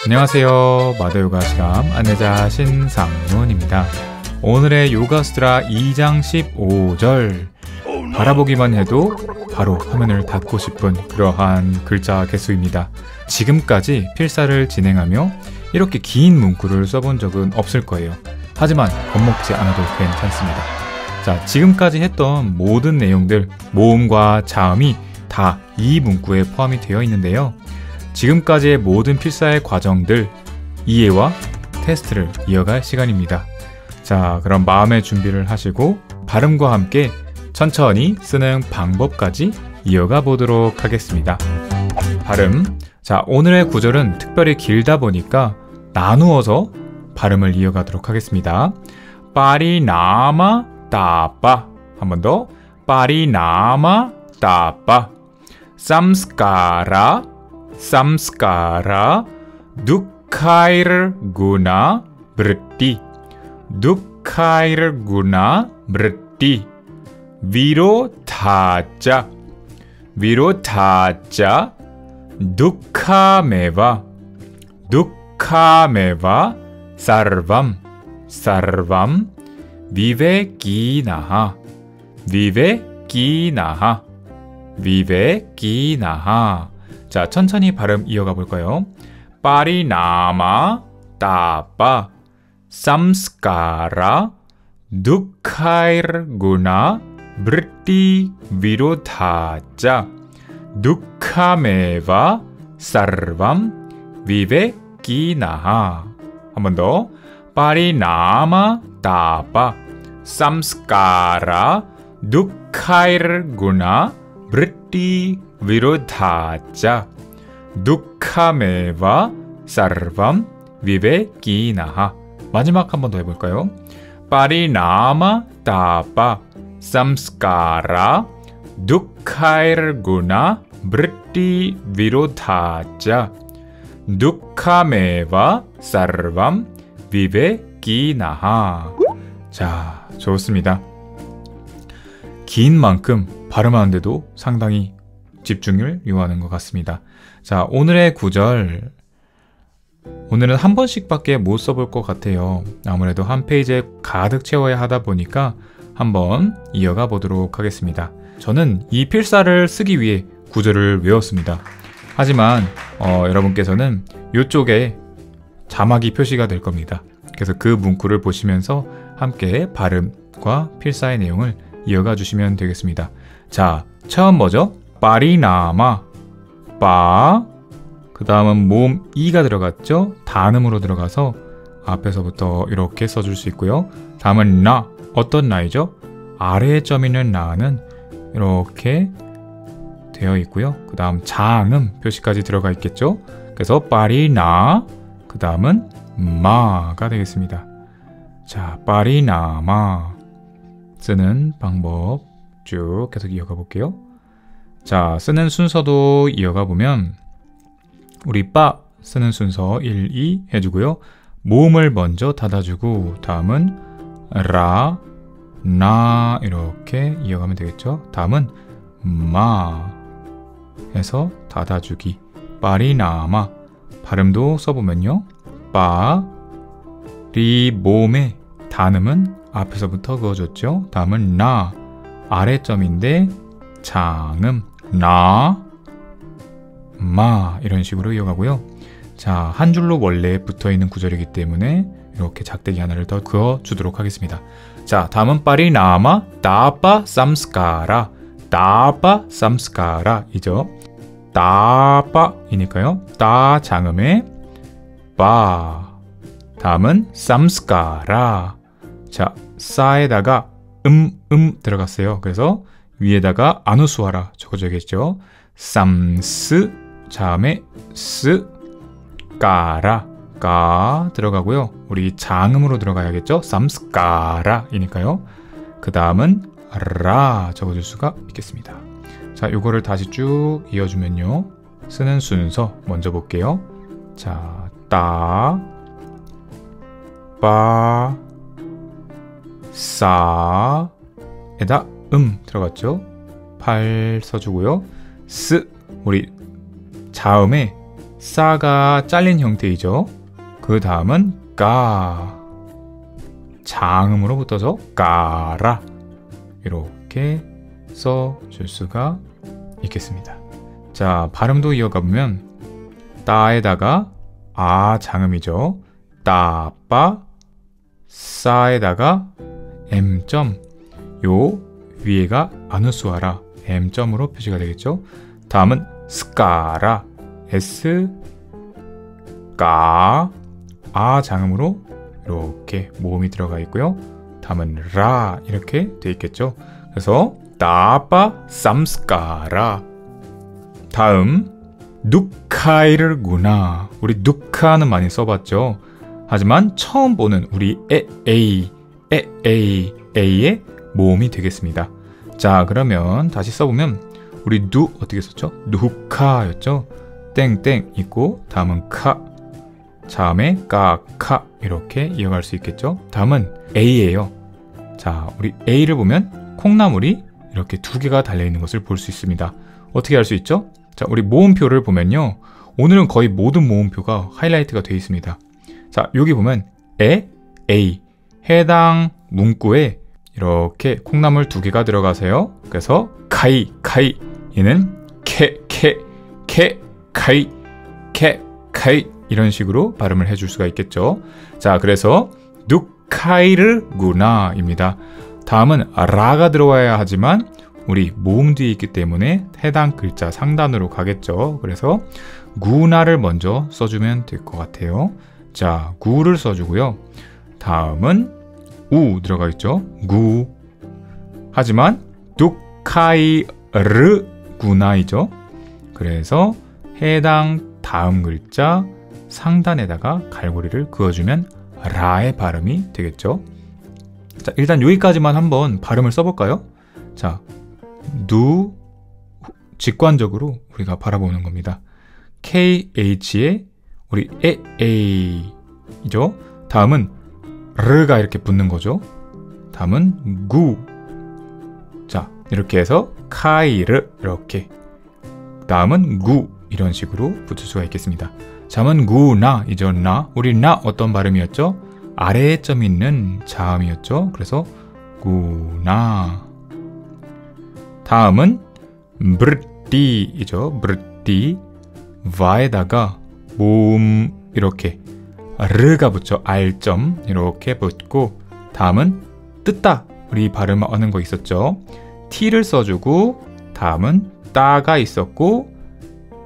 안녕하세요. 마더요가 실험 안내자 신상문입니다. 오늘의 요가수트라 2장 15절 바라보기만 해도 바로 화면을 닫고 싶은 그러한 글자 개수입니다. 지금까지 필사를 진행하며 이렇게 긴 문구를 써본 적은 없을 거예요. 하지만 겁먹지 않아도 괜찮습니다. 자, 지금까지 했던 모든 내용들, 모음과 자음이 다 이 문구에 포함이 되어 있는데요. 지금까지의 모든 필사의 과정들, 이해와 테스트를 이어갈 시간입니다. 자, 그럼 마음의 준비를 하시고 발음과 함께 천천히 쓰는 방법까지 이어가 보도록 하겠습니다. 발음. 자, 오늘의 구절은 특별히 길다 보니까 나누어서 발음을 이어가도록 하겠습니다. 빠리나마 따빠. 한 번 더. 빠리나마 따빠. samskara samskara dukhair guna vritti dukhair guna vritti virodhacha virodhacha dukhameva dukhameva sarvam sarvam vivekinaha vivekinaha vivekinaha. 자, 천천히 발음 이어가 볼까요? 빠리나마 따빠 samskara dukhair guna vritti virodhacha dukhameva sarvam vivekinaha. 한 번 더. 빠리나마 따빠 samskara dukhair guna vritti virodhacha dukhameva sarvam vivekinaha. 마지막 한 번 더 해볼까요? 빠리나마 따빠 samskara dukhair guna vritti virodhacha dukhameva sarvam vivekinaha. 자, 좋습니다. 긴 만큼 발음하는데도 상당히 집중을 요하는 것 같습니다. 자, 오늘의 구절. 오늘은 한 번씩밖에 못 써볼 것 같아요. 아무래도 한 페이지에 가득 채워야 하다 보니까 한번 이어가 보도록 하겠습니다. 저는 이 필사를 쓰기 위해 구절을 외웠습니다. 하지만 여러분께서는 이쪽에 자막이 표시가 될 겁니다. 그래서 그 문구를 보시면서 함께 발음과 필사의 내용을 이어가 주시면 되겠습니다. 자, 처음 뭐죠? 빠리나마 빠. 그 다음은 모음 이가 들어갔죠? 단음으로 들어가서 앞에서부터 이렇게 써줄 수 있고요. 다음은 나. 어떤 나이죠? 아래에 점 있는 나는 이렇게 되어 있고요. 그 다음 장음 표시까지 들어가 있겠죠? 그래서 빠리나. 그 다음은 마가 되겠습니다. 자, 빠리나마 쓰는 방법 쭉 계속 이어가 볼게요. 자, 쓰는 순서도 이어가 보면 우리 빠 쓰는 순서 1, 2 해주고요. 모음을 먼저 닫아주고 다음은 라, 나 이렇게 이어가면 되겠죠. 다음은 마 해서 닫아주기. 빠리나마. 발음도 써보면요. 빠, 리, 모음의 단음은 앞에서부터 그어줬죠. 다음은 나. 아래점인데 장음. 나, 마 이런 식으로 이어가고요. 자, 한 줄로 원래 붙어있는 구절이기 때문에 이렇게 작대기 하나를 더 그어주도록 하겠습니다. 자, 다음은 빠리나마 따빠 samskara 따빠 samskara 이죠. 따빠이니까요. 따 장음에 빠. 다음은 samskara. 자, 싸에다가 들어갔어요. 그래서 위에다가 아누스와라 적어줘야겠죠. 쌈스 다음에 스 까라 까 들어가고요. 우리 장음으로 들어가야겠죠. 쌈스까라이니까요. 그 다음은 라 적어줄 수가 있겠습니다. 자, 요거를 다시 쭉 이어주면요. 쓰는 순서 먼저 볼게요. 자, 따, 빠, 싸 에다 들어갔죠. 팔 써주고요. 스 우리 자음에 싸가 잘린 형태이죠. 그 다음은 까. 장음으로 붙어서 까라. 이렇게 써줄 수가 있겠습니다. 자, 발음도 이어가 보면 따에다가 아 장음이죠. 따빠. 싸에다가 M점. 요 위에가 아누스와라 M점으로 표시가 되겠죠. 다음은 스까라. S 까. 아 장음으로 이렇게 모음이 들어가 있고요. 다음은 라 이렇게 돼 있겠죠. 그래서 따빠 쌈스까라. 다음 누카이르구나. 우리 누카는 많이 써봤죠. 하지만 처음 보는 우리 에의 모음이 되겠습니다. 자, 그러면 다시 써보면 우리 누 어떻게 썼죠? 누카였죠. 땡땡 있고 다음은 카. 다음에 까카 이렇게 이어갈 수 있겠죠. 다음은 A예요. 자, 우리 A를 보면 콩나물이 이렇게 두 개가 달려있는 것을 볼 수 있습니다. 어떻게 알 수 있죠? 자, 우리 모음표를 보면요. 오늘은 거의 모든 모음표가 하이라이트가 되어 있습니다. 자, 여기 보면 A 해당 문구에 이렇게 콩나물 두 개가 들어가세요. 그래서 카이 얘는 카이 이런 식으로 발음을 해줄 수가 있겠죠. 자, 그래서 누카이르구나입니다. 다음은 라가 들어와야 하지만 우리 모음 뒤에 있기 때문에 해당 글자 상단으로 가겠죠. 그래서 구나를 먼저 써주면 될 것 같아요. 자, 구를 써주고요. 다음은 우 들어가 있죠. 구. 하지만 누카이르구나이죠. 그래서 해당 다음 글자 상단에다가 갈고리를 그어주면 라의 발음이 되겠죠. 자, 일단 여기까지만 한번 발음을 써볼까요? 자, 누 직관적으로 우리가 바라보는 겁니다. KH에 우리 에이죠. 다음은 르가 이렇게 붙는 거죠. 다음은 구. 자, 이렇게 해서 카이르 이렇게. 다음은 구 이런 식으로 붙을 수가 있겠습니다. 자음은 구나 이죠. 나. 우리 나 어떤 발음이었죠? 아래에 점 있는 자음이었죠. 그래서 구나. 다음은 브르띠이죠. 브르띠. 와에다가 모음 이렇게 르가 붙죠. 알점 이렇게 붙고 다음은 뜯다. 우리 발음하는 거 있었죠. T를 써주고 다음은 따가 있었고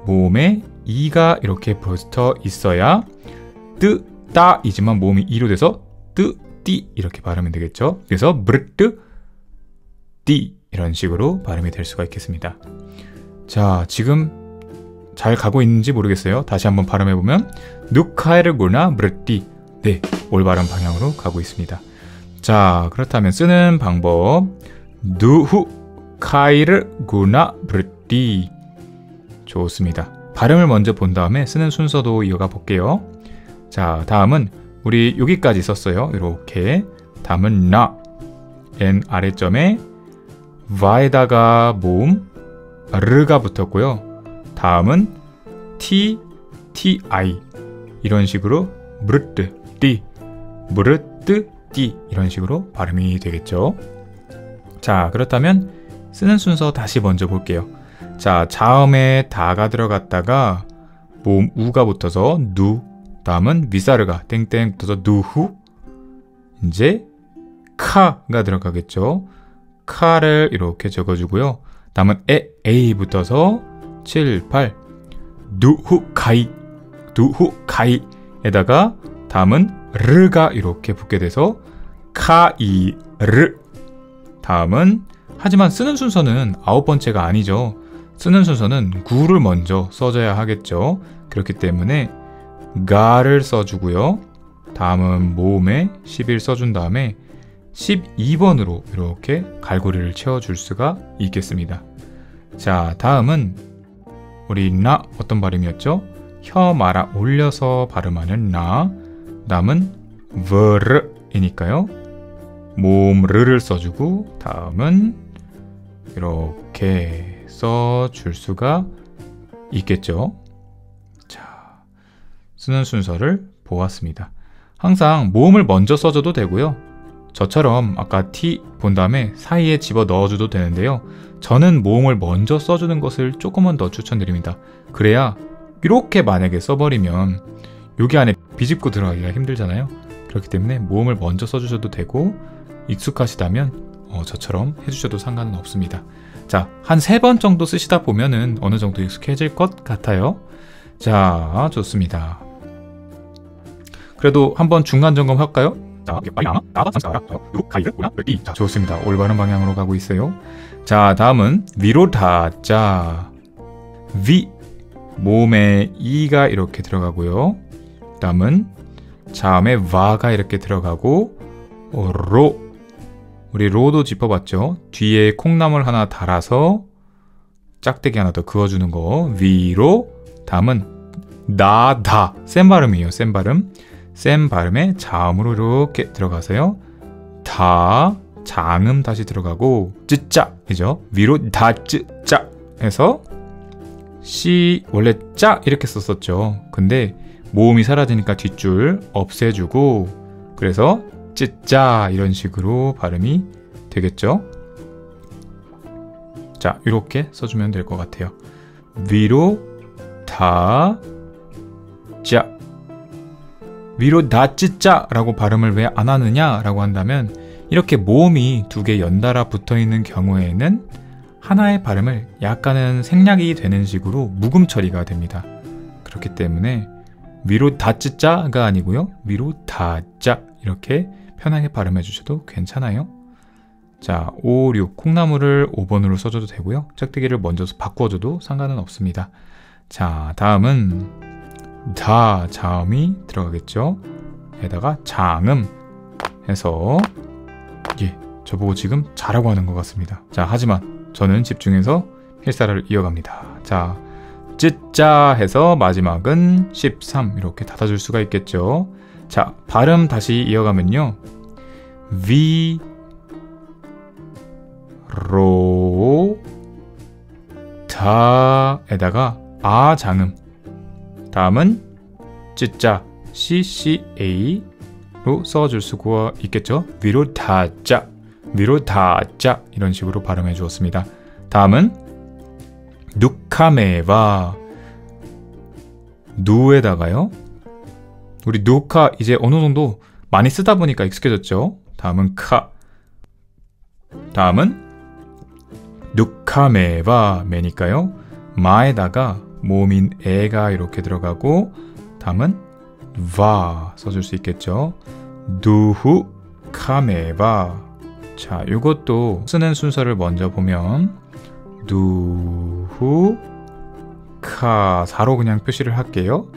모음에 이가 이렇게 붙어 있어야 뜨따이지만 모음이 이로 돼서 뜨띠 이렇게 발음이 되겠죠. 그래서 브르뜨 띠 이런 식으로 발음이 될 수가 있겠습니다. 자, 지금 잘 가고 있는지 모르겠어요. 다시 한번 발음해보면 누카이르구나 브르띠. 네, 올바른 방향으로 가고 있습니다. 자, 그렇다면 쓰는 방법 누카이르구나 브르띠. 좋습니다. 발음을 먼저 본 다음에 쓰는 순서도 이어가 볼게요. 자, 다음은 우리 여기까지 썼어요. 이렇게. 다음은 나. N 아래점에 와에다가 모음 르가 붙었고요. 다음은 T, TI 이런 식으로 무르뜨, 띠, 무르뜨, 띠 이런 식으로 발음이 되겠죠. 자, 그렇다면 쓰는 순서 다시 먼저 볼게요. 자, 자음에 다가 들어갔다가 모음 우가 붙어서 누. 다음은 위사르가 땡땡 붙어서 누후. 이제 카가 들어가겠죠. 카를 이렇게 적어주고요. 다음은 에이 붙어서 7, 8 누후카이 누후카이에다가 다음은 르가 이렇게 붙게 돼서 카이르. 다음은 하지만 쓰는 순서는 9번째가 아니죠. 쓰는 순서는 구를 먼저 써줘야 하겠죠. 그렇기 때문에 가를 써주고요. 다음은 모음에 11 써준 다음에 12번으로 이렇게 갈고리를 채워줄 수가 있겠습니다. 자, 다음은 우리 나 어떤 발음이었죠? 혀 말아 올려서 발음하는 나. 다음은 v르이니까요. 모음 르를 써주고 다음은 이렇게 써줄 수가 있겠죠. 자, 쓰는 순서를 보았습니다. 항상 모음을 먼저 써줘도 되고요. 저처럼 아까 T 본 다음에 사이에 집어 넣어줘도 되는데요. 저는 모음을 먼저 써주는 것을 조금만 더 추천드립니다. 그래야 이렇게 만약에 써버리면 여기 안에 비집고 들어가기가 힘들잖아요. 그렇기 때문에 모음을 먼저 써주셔도 되고 익숙하시다면 저처럼 해주셔도 상관은 없습니다. 자, 한 3번 정도 쓰시다 보면은 어느 정도 익숙해질 것 같아요. 자, 좋습니다. 그래도 한번 중간 점검 할까요? 자, 좋습니다. 올바른 방향으로 가고 있어요. 자, 다음은 위로 닿자. 위, 모음에 이가 이렇게 들어가고요. 다음은 자음에 와가 이렇게 들어가고 로, 우리 로도 짚어봤죠. 뒤에 콩나물 하나 달아서 짝대기 하나 더 그어주는 거. 위로. 다음은 나다, 센 발음이에요. 센 발음. 센 발음에 자음으로 이렇게 들어가서요. 다, 장음 다시 들어가고 쯔짜, 그죠? 위로 다 쯔짜 해서 시, 원래 짜 이렇게 썼었죠. 근데 모음이 사라지니까 뒷줄 없애주고 그래서 쯔짜 이런 식으로 발음이 되겠죠. 자, 이렇게 써주면 될 것 같아요. 위로 다 짜, 위로 다 쯔짜 라고 발음을 왜 안 하느냐 라고 한다면 이렇게 모음이 2개 연달아 붙어있는 경우에는 하나의 발음을 약간은 생략이 되는 식으로 묵음 처리가 됩니다. 그렇기 때문에 위로 다 쯔짜가 아니고요. 위로 다 짜 이렇게 편하게 발음해 주셔도 괜찮아요. 자, 5, 6 콩나물을 5번으로 써줘도 되고요. 짝대기를 먼저 바꿔줘도 상관은 없습니다. 자, 다음은 다 자음이 들어가겠죠. 에다가 장음 해서 저보고 지금 잘하고 하는 것 같습니다. 자, 하지만 저는 집중해서 필사를 이어갑니다. 자, 쯔짜 해서 마지막은 13 이렇게 닫아줄 수가 있겠죠. 자, 발음 다시 이어가면요. 위, 로, 다에다가 아 장음. 다음은 쯔짜, CCA로 써줄 수가 있겠죠. 위로 다짜, 위로 다짜 이런 식으로 발음해 주었습니다. 다음은 누카메와 누에다가요. 우리 누카 이제 어느 정도 많이 쓰다 보니까 익숙해졌죠. 다음은 카. 다음은 누카메와 메니까요. 마에다가 모음인 에가 이렇게 들어가고 다음은 와 써줄 수 있겠죠. 누후 카메와. 자, 이것도 쓰는 순서를 먼저 보면 누후 카 4로 그냥 표시를 할게요.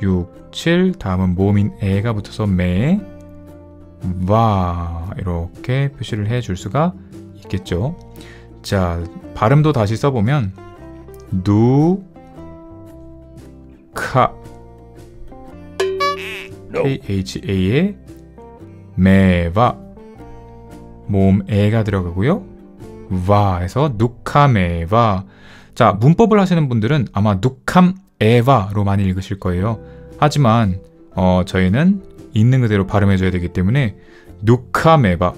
6, 7 다음은 모음인 에가 붙어서 메, 와 이렇게 표시를 해줄 수가 있겠죠. 자, 발음도 다시 써보면 누, 카 KHA에 메와 모음 에가 들어가고요. 와 해서 누카메와. 자, 문법을 하시는 분들은 아마 누캄에와로 많이 읽으실 거예요. 하지만 저희는 있는 그대로 발음해줘야 되기 때문에 누카메와.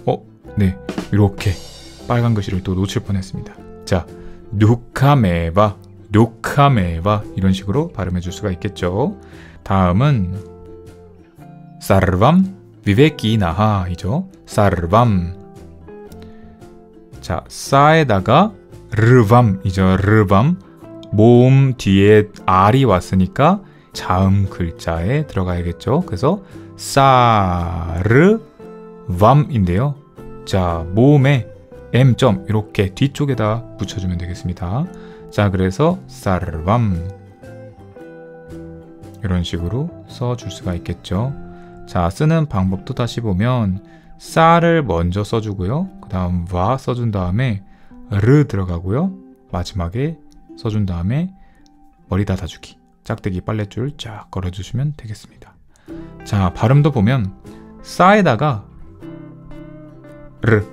네, 이렇게 빨간 글씨를 또 놓칠 뻔했습니다. 자, 누카메와, 누카메와 이런 식으로 발음해줄 수가 있겠죠. 다음은 사르밤 비베키나하이죠. 사르밤. 자, 싸에다가 르밤이죠. 르밤. 모음 뒤에 R이 왔으니까 자음 글자에 들어가야겠죠. 그래서 사르밤인데요. 자, 모음에 M점 이렇게 뒤쪽에다 붙여주면 되겠습니다. 자, 그래서 사르밤 이런 식으로 써줄 수가 있겠죠. 자, 쓰는 방법도 다시 보면 싸를 먼저 써주고요. 그 다음 와 써준 다음에 르 들어가고요. 마지막에 써준 다음에 머리 닫아주기, 짝대기 빨랫줄 쫙 걸어주시면 되겠습니다. 자, 발음도 보면 싸에다가 르,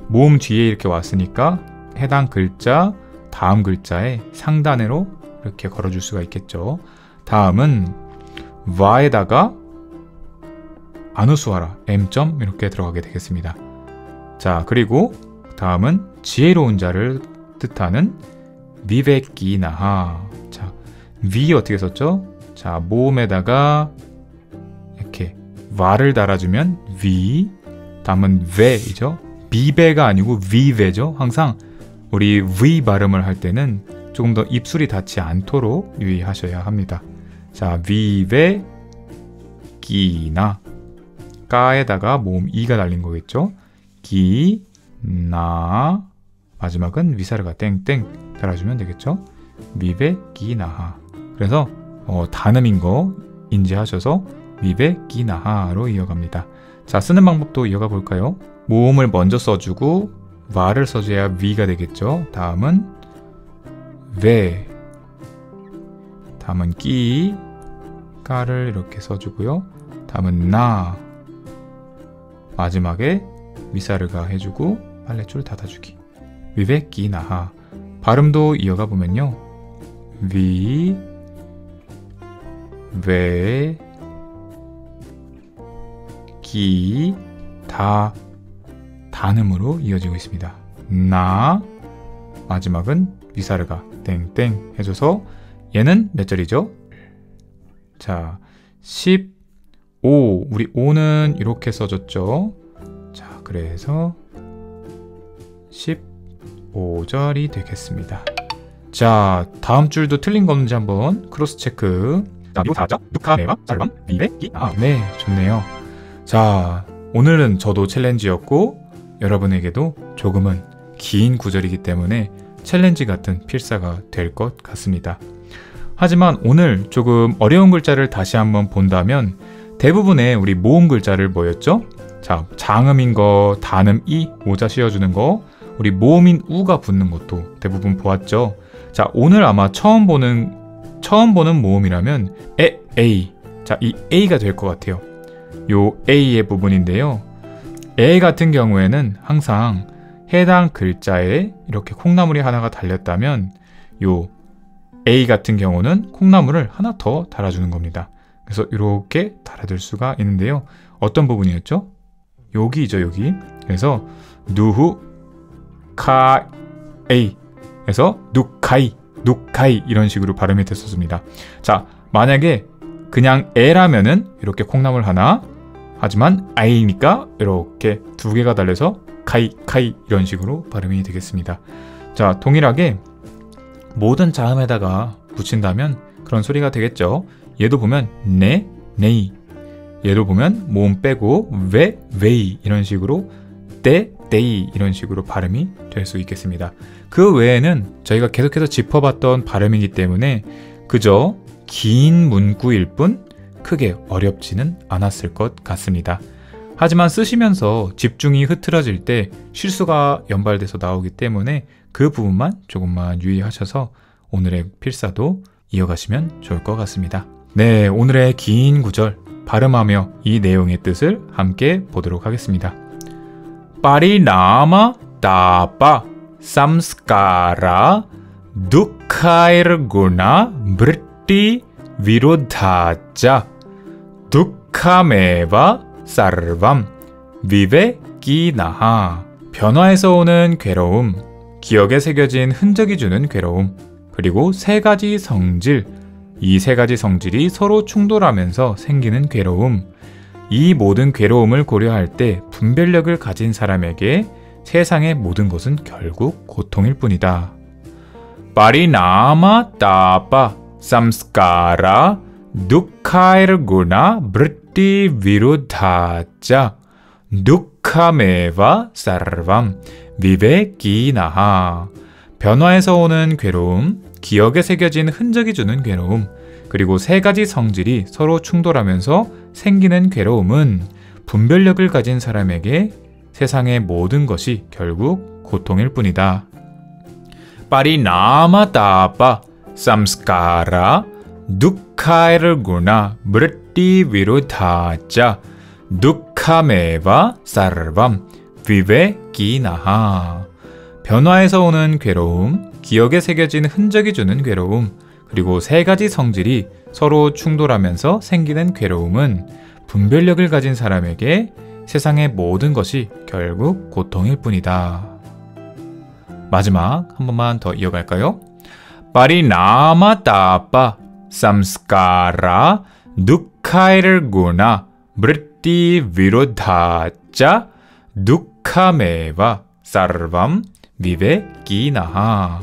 모음 뒤에 이렇게 왔으니까 해당 글자 다음 글자의 상단으로 이렇게 걸어줄 수가 있겠죠. 다음은 와에다가 아누스와라 M. 이렇게 들어가게 되겠습니다. 자, 그리고 다음은 지혜로운 자를 뜻하는 비베끼나하. 자, 위 어떻게 썼죠? 자, 모음에다가 이렇게 와를 달아주면 위, 다음은 ve이죠. 비베가 아니고 위베죠. 항상 우리 위 발음을 할 때는 조금 더 입술이 닿지 않도록 유의하셔야 합니다. 자, 위베 끼나, 까에다가 모음 이가 달린 거겠죠. 기, 나, 마지막은 위사르가 땡땡 달아주면 되겠죠. 위베 끼나하. 그래서 단음인 거 인지하셔서 위베 끼나하로 이어갑니다. 자, 쓰는 방법도 이어가 볼까요? 모음을 먼저 써주고 와를 써줘야 위가 되겠죠. 다음은 왜, 다음은 끼, 까를 이렇게 써주고요. 다음은 나, 마지막에 위사르가 해주고 빨래줄 닫아주기. 위베 끼나하. 발음도 이어가 보면요. 위, 왜, 기, 다, 단음으로 이어지고 있습니다. 나, 마지막은 위사르가 땡땡 해줘서 얘는 몇 절이죠? 자, 15. 우리 5는 이렇게 써줬죠. 자, 그래서 15절이 되겠습니다. 자, 다음 줄도 틀린 거 없는지 한번 크로스 체크. 누카자, 누카메와, 살밤, 비베끼. 네, 좋네요. 자, 오늘은 저도 챌린지였고 여러분에게도 조금은 긴 구절이기 때문에 챌린지 같은 필사가 될 것 같습니다. 하지만 오늘 조금 어려운 글자를 다시 한번 본다면 대부분의 우리 모음 글자를 뭐였죠? 자, 장음인 거, 단음 이, 오자 씌워주는 거, 우리 모음인 우가 붙는 것도 대부분 보았죠. 자, 오늘 아마 처음 보는 모음이라면 A. 자, 이 A가 될 것 같아요. 요 A의 부분인데요. A 같은 경우에는 항상 해당 글자에 이렇게 콩나물이 하나가 달렸다면 요 A 같은 경우는 콩나물을 하나 더 달아주는 겁니다. 그래서 이렇게 달아둘 수가 있는데요. 어떤 부분이었죠? 여기죠, 여기. 그래서 누후 카에이 에서 누카이 이런 식으로 발음이 됐었습니다. 자, 만약에 그냥 에라면은 이렇게 콩나물 하나, 하지만 아이니까 이렇게 두 개가 달려서 카이 이런 식으로 발음이 되겠습니다. 자, 동일하게 모든 자음에다가 붙인다면 그런 소리가 되겠죠. 얘도 보면 네이, 얘도 보면 모음 빼고 웨이 이런 식으로 데이 이런 식으로 발음이 될 수 있겠습니다. 그 외에는 저희가 계속해서 짚어봤던 발음이기 때문에 그저 긴 문구일 뿐 크게 어렵지는 않았을 것 같습니다. 하지만 쓰시면서 집중이 흐트러질 때 실수가 연발돼서 나오기 때문에 그 부분만 조금만 유의하셔서 오늘의 필사도 이어가시면 좋을 것 같습니다. 네, 오늘의 긴 구절 발음하며 이 내용의 뜻을 함께 보도록 하겠습니다. 파리나마 따빠 삼스카라 두카이르구나 브리티 위로다자 두카메바 사르밤 비베끼나하. 변화에서 오는 괴로움, 기억에 새겨진 흔적이 주는 괴로움, 그리고 세 가지 성질, 이 세 가지 성질이 서로 충돌하면서 생기는 괴로움. 이 모든 괴로움을 고려할 때 분별력을 가진 사람에게 세상의 모든 것은 결국 고통일 뿐이다. 파리나마 따빠 삼스카라 두카이르구나 브리티 위로다자 두카메와 사르밤 비베끼나하. 변화에서 오는 괴로움, 기억에 새겨진 흔적이 주는 괴로움, 그리고 세 가지 성질이 서로 충돌하면서 생기는 괴로움은 분별력을 가진 사람에게 세상의 모든 것이 결국 고통일 뿐이다. 파리나마 따빠 삼스카라 두카이르구나 브리티 위로다자 두카메와 사르밤 비베끼나하. 변화에서 오는 괴로움, 기억에 새겨진 흔적이 주는 괴로움, 그리고 세 가지 성질이 서로 충돌하면서 생기는 괴로움은 분별력을 가진 사람에게 세상의 모든 것이 결국 고통일 뿐이다. 마지막 한 번만 더 이어갈까요? Parinama tapa samskara dukkhair guna vritti virodhacha dukkhameva sarvam vivekinaha.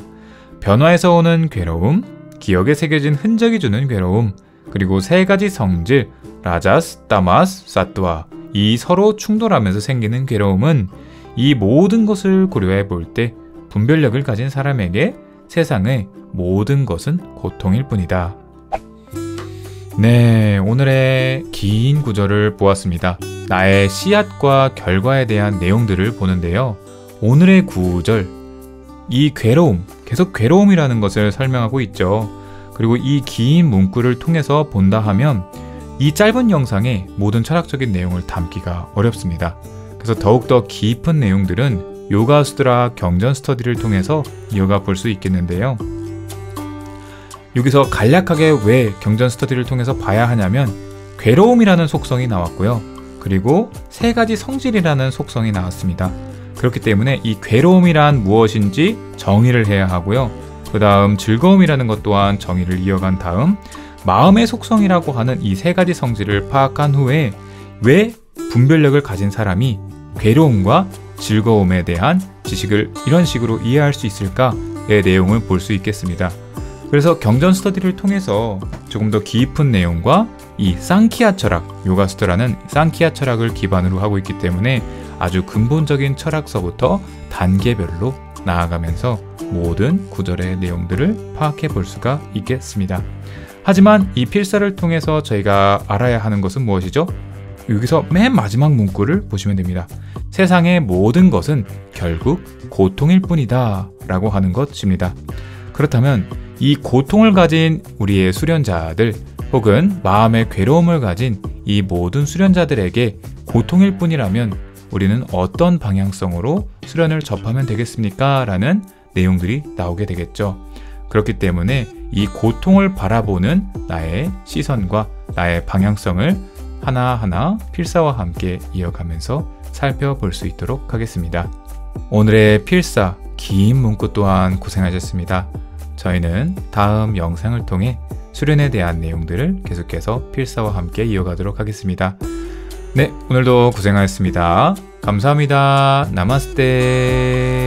변화에서 오는 괴로움, 기억에 새겨진 흔적이 주는 괴로움, 그리고 세 가지 성질 라자스, 타마스, 사트와 이 서로 충돌하면서 생기는 괴로움은 이 모든 것을 고려해 볼 때 분별력을 가진 사람에게 세상의 모든 것은 고통일 뿐이다. 네, 오늘의 긴 구절을 보았습니다. 나의 씨앗과 결과에 대한 내용들을 보는데요. 오늘의 구절, 이 괴로움, 계속 괴로움이라는 것을 설명하고 있죠. 그리고 이 긴 문구를 통해서 본다 하면 이 짧은 영상에 모든 철학적인 내용을 담기가 어렵습니다. 그래서 더욱더 깊은 내용들은 요가 수드라 경전 스터디를 통해서 이어가 볼 수 있겠는데요. 여기서 간략하게 왜 경전 스터디를 통해서 봐야 하냐면 괴로움이라는 속성이 나왔고요. 그리고 세 가지 성질이라는 속성이 나왔습니다. 그렇기 때문에 이 괴로움이란 무엇인지 정의를 해야 하고요. 그 다음 즐거움이라는 것 또한 정의를 이어간 다음 마음의 속성이라고 하는 이 세 가지 성질을 파악한 후에 왜 분별력을 가진 사람이 괴로움과 즐거움에 대한 지식을 이런 식으로 이해할 수 있을까의 내용을 볼 수 있겠습니다. 그래서 경전 스터디를 통해서 조금 더 깊은 내용과 이 상키아 철학, 요가 수트라는 상키아 철학을 기반으로 하고 있기 때문에 아주 근본적인 철학서부터 단계별로 나아가면서 모든 구절의 내용들을 파악해 볼 수가 있겠습니다. 하지만 이 필사를 통해서 저희가 알아야 하는 것은 무엇이죠? 여기서 맨 마지막 문구를 보시면 됩니다. 세상의 모든 것은 결국 고통일 뿐이다 라고 하는 것입니다. 그렇다면 이 고통을 가진 우리의 수련자들 혹은 마음의 괴로움을 가진 이 모든 수련자들에게 고통일 뿐이라면 우리는 어떤 방향성으로 수련을 접하면 되겠습니까? 라는 내용들이 나오게 되겠죠. 그렇기 때문에 이 고통을 바라보는 나의 시선과 나의 방향성을 하나하나 필사와 함께 이어가면서 살펴볼 수 있도록 하겠습니다. 오늘의 필사, 긴 문구 또한 고생하셨습니다. 저희는 다음 영상을 통해 수련에 대한 내용들을 계속해서 필사와 함께 이어가도록 하겠습니다. 네, 오늘도 고생하셨습니다. 감사합니다. 나마스테.